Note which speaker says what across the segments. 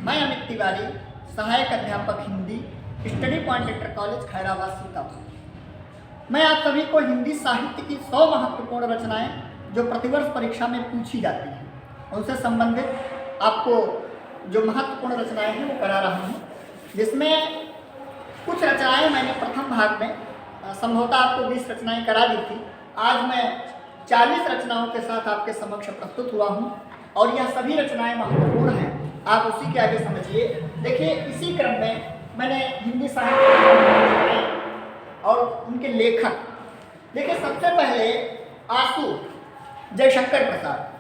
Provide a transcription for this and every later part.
Speaker 1: मैं अमित तिवारी, सहायक अध्यापक Hindi, study point inter college Khairabad Sitapur. मैं आप सभी को हिंदी साहित्य की 100 महत्वपूर्ण रचनाएं जो प्रतिवर्ष परीक्षा में पूछी जाती हैं उनसे संबंधित आपको जो महत्वपूर्ण रचनाएं हैं वो करा रहा हूँ, जिसमें कुछ रचनाएं मैंने प्रथम भाग में संभवतः आपको 20 रचनाएं करा दी थी। आज मैं 40 रचनाओं के साथ आपके समक्ष प्रस्तुत हुआ हूँ और यह सभी रचनाएं महत्वपूर्ण हैं। आप उसी के आगे समझिए। देखिए, इसी क्रम में मैंने हिंदी साहित्य और उनके लेखक, देखिए सबसे पहले आंसू जयशंकर प्रसाद,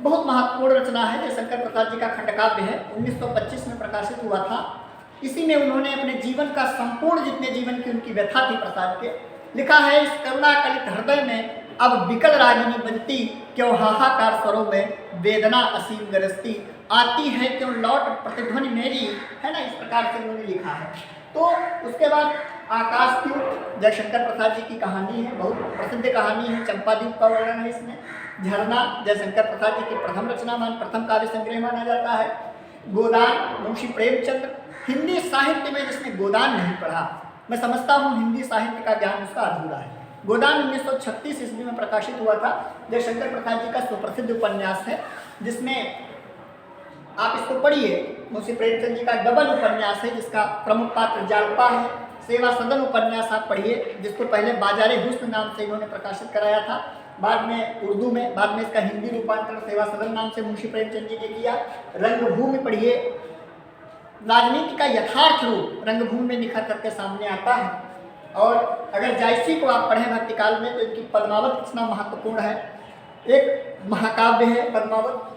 Speaker 1: बहुत महत्वपूर्ण रचना है। जयशंकर प्रसाद जी का खंडकाव्य है, 1925 में प्रकाशित हुआ था। इसी में उन्होंने अपने जीवन का संपूर्ण जितने जीवन की उनकी व्यथा थी प्रसाद के, लिखा है। इस करुणा कलित हृदय में अब विकल रागिनी बजती, क्यों हाहाकार स्वरों में वेदना असीम गरजती, आती है क्यों लौट प्रतिध्वनि मेरी, है ना। इस प्रकार से उन्होंने लिखा है। तो उसके बाद आकाशद्यूत जयशंकर प्रसाद जी की कहानी है, बहुत प्रसिद्ध कहानी है। चंपाद्वीप का वर्णन है इसमें। झरना जयशंकर प्रसाद जी की प्रथम रचना प्रथम काव्य संग्रह माना जाता है। गोदान मुंशी प्रेमचंद, हिंदी साहित्य में जिसने गोदान नहीं पढ़ा, मैं समझता हूँ हिंदी साहित्य का ज्ञान उसका अधूरा है। गोदान 1936 ईस्वी में प्रकाशित हुआ था। जयशंकर प्रसाद जी का सुप्रसिद्ध उपन्यास है, जिसमें आप इसको पढ़िए। मुंशी प्रेमचंद जी का डबल उपन्यास है, जिसका प्रमुख पात्र जालपा है। सेवा सदन उपन्यास आप पढ़िए, जिसको पहले बाजारे हुस्न नाम से इन्होंने प्रकाशित कराया था, बाद में उर्दू में, बाद में इसका हिंदी रूपांतरण सेवा सदन नाम से मुंशी प्रेमचंद जी ने किया। रंगभूमि पढ़िए, राजनीति का यथार्थ रूप रंगभूमि में निखर करके सामने आता है। और अगर जायसी को आप पढ़ें भक्तिकाल में, तो इनकी पद्मावत कितना महत्वपूर्ण है। एक महाकाव्य है पद्मावत।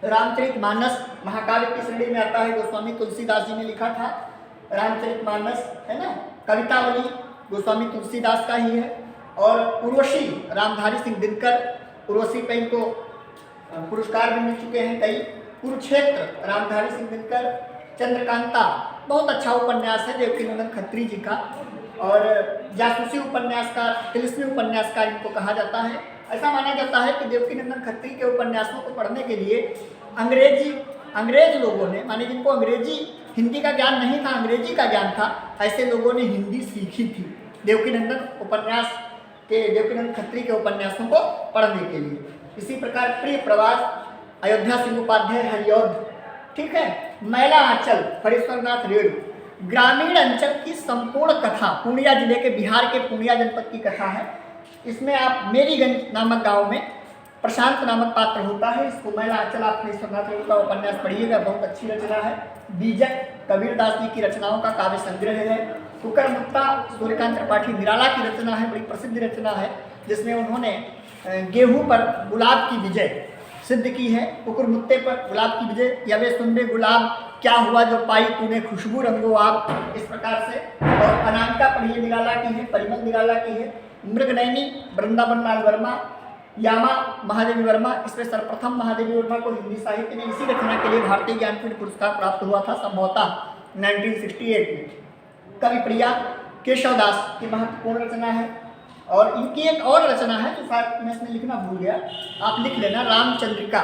Speaker 1: रामचरितमानस महाकाव्य की श्रेणी में आता है, गोस्वामी तुलसीदास जी ने लिखा था। रामचरितमानस है ना, कवितावली गोस्वामी तुलसीदास का ही है। और उर्वशी रामधारी सिंह दिनकर, उर्वशी पे इनको पुरस्कार भी मिल चुके हैं कई। कुरुक्षेत्र रामधारी सिंह दिनकर। चंद्रकांता बहुत अच्छा उपन्यास है देवकीनंदन खत्री जी का। और जासूसी उपन्यासकार, तिलिस्मी उपन्यासकार इनको कहा जाता है। ऐसा माना जाता है कि देवकीनंदन खत्री के उपन्यासों को पढ़ने के लिए अंग्रेज लोगों ने, माने जिनको अंग्रेजी हिंदी का ज्ञान नहीं था, अंग्रेजी का ज्ञान था, ऐसे लोगों ने हिंदी सीखी थी देवकीनंदन खत्री के उपन्यासों को पढ़ने के लिए। इसी प्रकार प्रिय प्रवास अयोध्या सिंह उपाध्याय हरिऔध, ठीक है। मैला आंचल फणीश्वरनाथ रेणु, ग्रामीण अंचल की संपूर्ण कथा, पूर्णिया जिले के, बिहार के पूर्णिया जनपद की कथा है। इसमें आप मेरीगंज नामक गांव में प्रशांत नामक पात्र होता है। इसको मैला आंचल आप फणीश्वरनाथ रेणु का उपन्यास पढ़िएगा, बहुत अच्छी रचना है। बीजक कबीरदास जी की रचनाओं का काव्य संग्रह है। कुकर मुत्ता सूर्यकांत त्रिपाठी निराला की रचना है, बड़ी प्रसिद्ध रचना है, जिसमें उन्होंने गेहूं पर गुलाब की विजय सिद्ध की है। कुकुर मुत्ते पर गुलाब की विजय, यवे सुनबे गुलाब क्या हुआ जो पाई तूने खुशबू रंगो आप, इस प्रकार से। और अनामिका पढ़िए, निराला की है, परिमल निराला की है। मृगनयनी वृंदावन लाल वर्मा, यामा महादेवी वर्मा। इसमें सर्वप्रथम महादेवी वर्मा को हिंदी साहित्य में इसी रचना के लिए भारतीय ज्ञानपीठ पुरस्कार प्राप्त हुआ था, संभवतः 1968 में। कवि प्रिया केशवदास की महत्वपूर्ण रचना है। और इनकी एक और रचना है जो शायद मैं इसमें लिखना भूल गया, आप लिख लेना, रामचंद्रिका।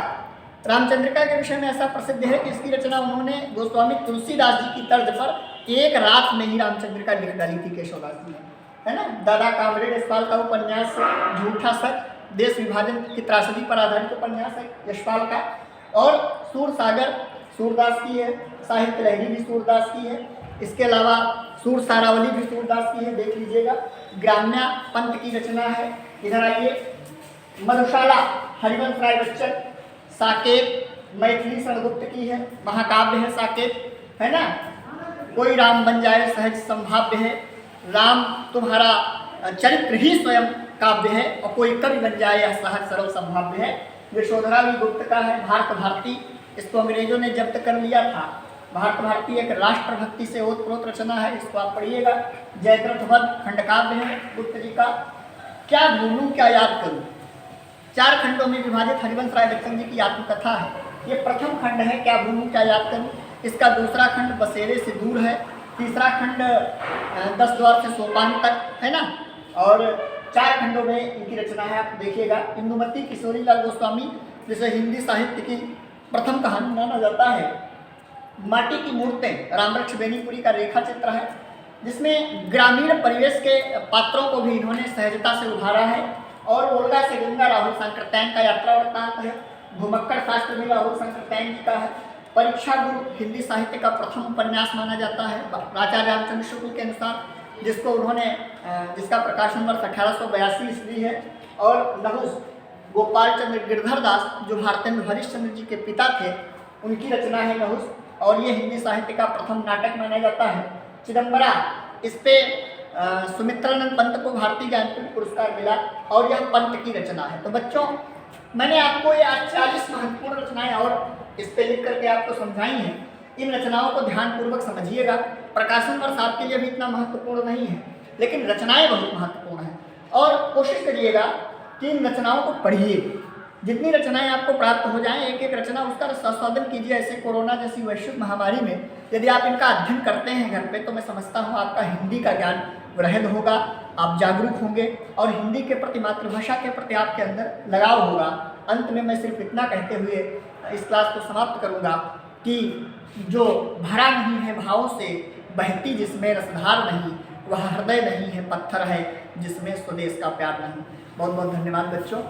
Speaker 1: रामचंद्रिका के विषय में ऐसा प्रसिद्ध है कि इसकी रचना उन्होंने गोस्वामी तुलसीदास जी की तर्ज पर एक रात में ही रामचंद्रिका लिख डाली थी केशवदास जी ने, है ना। दादा कामरेड यशपाल का उपन्यास झूठा सच, देश विभाजन की त्रासदी पर आधारित उपन्यास है यशपाल का। और सूरसागर सूरदास की है, साहित्य लहरी भी सूरदास की है। इसके अलावा सूर सारावली भी सूरदास की है, देख लीजिएगा। ग्राम्या पंत की रचना है, इधर आइए। मधुशाला हरिवंश राय बच्चन। साकेत मैथिली शरणगुप्त की है, महाकाव्य है साकेत, है ना। कोई राम बन जाए सहज संभाव्य है, राम तुम्हारा चरित्र ही स्वयं काव्य है, और कोई कवि बन जाए यह सहज सरल संभाव्य है। यशोधरा भी गुप्त का है। भारत भारती, इसको अंग्रेजों ने जब्त कर लिया था। भारत भारती एक राष्ट्रभक्ति से ओतप्रोत रचना है, इसको आप पढ़िएगा। जयद्रथ वध खंडकाव्य है गुप्त जी का। क्या भूलूं क्या याद करूं, 4 खंडों में विभाजित हरिवंश राय बच्चन जी की आत्मकथा है। ये प्रथम खंड है, क्या भूलूं क्या याद करूं। इसका दूसरा खंड बसेरे से दूर है। तीसरा खंड 10 द्वार से सोपान तक, है ना। और 4 खंडों में इनकी रचना है, आप देखिएगा। इंदुमती किशोरी लाल गोस्वामी, जिसे हिंदी साहित्य की प्रथम कहानी माना जाता है, माटी की मूर्तें रामवृक्ष बेनीपुरी का रेखा चित्र है, जिसमें ग्रामीण परिवेश के पात्रों को भी इन्होंने सहजता से उभारा है। और ओल्गा से गंगा राहुल शंकरतैन का यात्रा वृत्तांत है। घुमक्कड़ शास्त्र भी राहुल शंकरतैन जी का है। परीक्षा गुरु हिंदी साहित्य का प्रथम उपन्यास माना जाता है आचार्य रामचंद्र शुक्ल के अनुसार, जिसको उन्होंने जिसका प्रकाशन वर्ष 1882 ईस्वी है। और नहुस गोपाल चंद्र गिरधर दास, जो भारतेंद्र हरिश्चंद्र जी के पिता थे, उनकी रचना है नहुस, और ये हिंदी साहित्य का प्रथम नाटक माना जाता है। चिदम्बरा, इस पे सुमित्रानंद पंत को भारतीय ज्ञानपीठ पुरस्कार मिला, और यह पंत की रचना है। तो बच्चों, मैंने आपको ये आज 40 महत्वपूर्ण रचनाएं और इस पे लिख करके आपको समझाई हैं। इन रचनाओं को ध्यानपूर्वक समझिएगा। प्रकाशन वर्ष आपके लिए भी इतना महत्वपूर्ण नहीं है, लेकिन रचनाएं बहुत महत्वपूर्ण हैं, और कोशिश करिएगा कि इन रचनाओं को पढ़िए। जितनी रचनाएं आपको प्राप्त हो जाएं, एक एक रचना उसका संशोधन कीजिए। ऐसे कोरोना जैसी वैश्विक महामारी में यदि आप इनका अध्ययन करते हैं घर पे, तो मैं समझता हूँ आपका हिंदी का ज्ञान वृहद होगा, आप जागरूक होंगे, और हिंदी के प्रति, मातृभाषा के प्रति आपके अंदर लगाव होगा। अंत में मैं सिर्फ इतना कहते हुए इस क्लास को समाप्त करूँगा कि जो भरा नहीं है भावों से, बहती जिसमें रसधार नहीं, वह हृदय नहीं है, पत्थर है जिसमें स्वदेश का प्यार नहीं। बहुत बहुत धन्यवाद बच्चों।